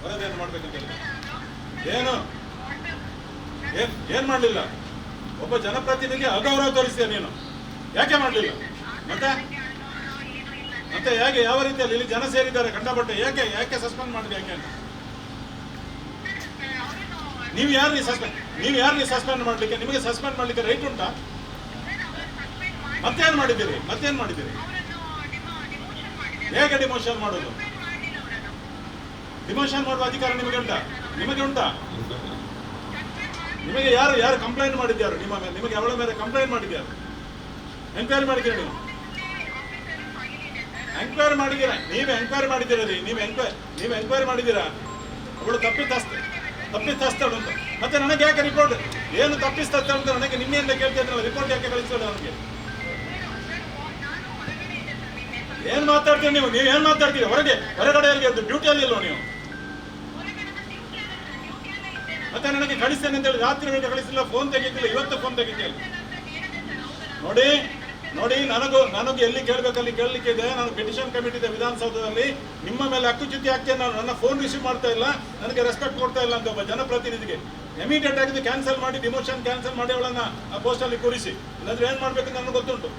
ಬರೋದೇನು ಮಾಡ್ಬೇಕಂತ ಹೇಳಿ ಏನು ಏನ್ ಮಾಡಲಿಲ್ಲ? ಒಬ್ಬ ಜನಪ್ರತಿನಿಧಿ ಅಗೌರವ ತೋರಿಸ್ತೀಯ ನೀನು, ಯಾಕೆ ಮಾಡಲಿಲ್ಲ? ಮತ್ತೆ ಮತ್ತೆ ಹೇಗೆ, ಯಾವ ರೀತಿಯಲ್ಲಿ ಇಲ್ಲಿ ಜನ ಸೇರಿದ್ದಾರೆ ಕಂಡಪಟ್ಟೆ, ಯಾಕೆ ಸಸ್ಪೆಂಡ್ ಮಾಡಿದೆ? ಯಾಕೆ ನೀವು ಯಾರನ್ನ ಸಸ್ಪೆಂಡ್ ಮಾಡ್ಲಿಕ್ಕೆ? ನಿಮಗೆ ಸಸ್ಪೆಂಡ್ ಮಾಡ್ಲಿಕ್ಕೆ ರೈಟ್ ಉಂಟಾ? ಮತ್ತೇನ್ ಮಾಡಿದ್ದೀರಿ? ಹೇಗೆ ಡಿಮೋಷನ್ ಮಾಡೋದು? ಡಿಮೋಷನ್ ಮಾಡುವ ಅಧಿಕಾರ ನಿಮಗೆ ಉಂಟಾ? ನಿಮಗೆ ಯಾರು ಕಂಪ್ಲೇಂಟ್ ಮಾಡಿದ್ಯಾರು? ನಿಮ್ಮ ಮೇಲೆ, ನಿಮಗೆ ಅವಳ ಮೇಲೆ ಕಂಪ್ಲೇಂಟ್ ಮಾಡಿದ್ಯಾರು? ಎಂಕ್ವೈರಿ ಮಾಡಿದ್ದೀರಾ? ನೀವು ಎಂಕ್ವೈರಿ ಮಾಡಿದ್ದೀರಾ? ನೀವು ಎಂಕ್ವೈರಿ ಮಾಡಿದ್ದೀರಾ? ಅವಳು ತಪ್ಪಿತಸ್ಥಳು ಅಂತ. ಮತ್ತೆ ನನಗೆ ಯಾಕೆ ರಿಪೋರ್ಟ್? ಏನು ತಪ್ಪಿಸ್ತಸ್ಥಳು ಅಂತ ನನಗೆ ನಿನ್ನೆಯಿಂದ ಕೇಳ್ತಿದ್ರಲ್ಲ, ರಿಪೋರ್ಟ್ ಯಾಕೆ ಕಳಿಸೋಣ ನನಗೆ? ಏನ್ ಮಾತಾಡ್ತೀರಿ ನೀವು? ಏನ್ ಮಾತಾಡ್ತೀರಿ? ಹೊರಗಡೆ ಡ್ಯೂಟಿಯಲ್ಲಿ ಇಲ್ವೋ ನೀವು? ಮತ್ತೆ ನನಗೆ ಕಳಿಸ್ತೇನೆ ಅಂತ ಹೇಳಿ ರಾತ್ರಿ ವೇಳೆ ಕಳಿಸಿಲ್ಲ, ಫೋನ್ ತೆಗಿತಿಲ್ಲ, ಇವತ್ತು ಫೋನ್ ತೆಗಿತಿಲ್ಲ. ನೋಡಿ ನನಗೆ ಎಲ್ಲಿ ಕೇಳಬೇಕಲ್ಲಿ ಕೇಳಲಿಕ್ಕೆ ಇದೆ. ನಾನು ಪಿಟಿಷನ್ ಕಮಿಟಿ ಇದೆ ವಿಧಾನಸೌಧದಲ್ಲಿ, ನಿಮ್ಮ ಮೇಲೆ ಹಕ್ಕುಚ್ಯುತಿ ಆಗ್ತೇನೆ. ನಾನು ನನ್ನ ಫೋನ್ ರಿಸೀವ್ ಮಾಡ್ತಾ ಇಲ್ಲ, ನನಗೆ ರೆಸ್ಪೆಕ್ಟ್ ಕೊಡ್ತಾ ಇಲ್ಲ ಅಂತ ಒಬ್ಬ ಜನಪ್ರತಿನಿಧಿಗೆ ಇಮಿಡಿಯೇಟ್ ಆಗಿ ಕ್ಯಾನ್ಸಲ್ ಮಾಡಿ, ಡಿಮೋಷನ್ ಕ್ಯಾನ್ಸಲ್ ಮಾಡಿ ಅವಳನ್ನ ಆ ಪೋಸ್ಟ್ ಅಲ್ಲಿ ಕೂರಿಸಿ. ಇಲ್ಲಾಂದ್ರೆ ಏನ್ ಮಾಡ್ಬೇಕಂತ ನನಗೆ ಗೊತ್ತುಂಟು.